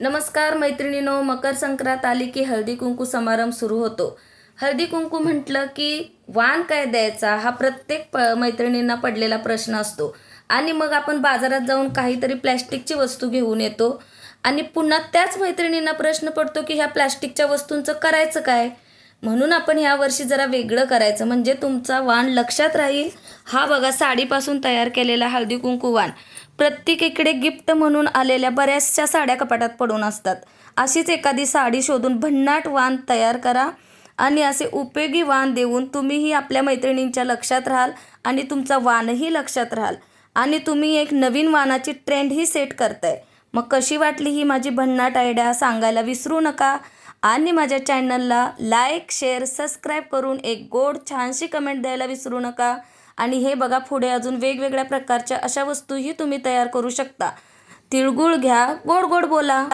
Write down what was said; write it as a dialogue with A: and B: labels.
A: नमस्कार मैत्रिणींनो, मकर संक्रांत आली की हळदी कुंकू समारंभ सुरू होतो. हळदी कुंकू म्हटलं की वाण काय द्यायचा हा प्रत्येक मैत्रिणींना पडलेला प्रश्न असतो. आणि मग आपण बाजारात जाऊन काहीतरी प्लॅस्टिकची वस्तू घेऊन येतो आणि पुन्हा त्याच मैत्रिणींना प्रश्न पडतो की ह्या प्लॅस्टिकच्या वस्तूंचं करायचं काय. म्हणून आपण यावर्षी जरा वेगळं करायचं, म्हणजे तुमचा वाण लक्षात राहील. हा बघा, साडीपासून तयार केलेला हळदी कुंकू वाण. प्रत्येकीकडे गिफ्ट म्हणून आलेल्या बऱ्याचशा साड्या कपाटात पडून असतात. अशीच एखादी साडी शोधून भन्नाट वाण तयार करा आणि असे उपयोगी वाण देऊन तुम्हीही आपल्या मैत्रिणींच्या लक्षात राहाल आणि तुमचा वाणही लक्षात राहाल आणि तुम्ही एक नवीन वाणाची ट्रेंडही सेट करताय. मग कशी वाटली ही माझी भन्नाट आयडिया सांगायला विसरू नका आणि माझ्या चॅनलला लाईक, शेअर, सबस्क्राईब करून एक गोड छानशी कमेंट द्यायला विसरू नका. आणि हे बघा, पुढे अजून वेगवेगळ्या प्रकारच्या अशा वस्तूही तुम्ही तयार करू शकता. तिळगुळ घ्या, गोड गोड बोला.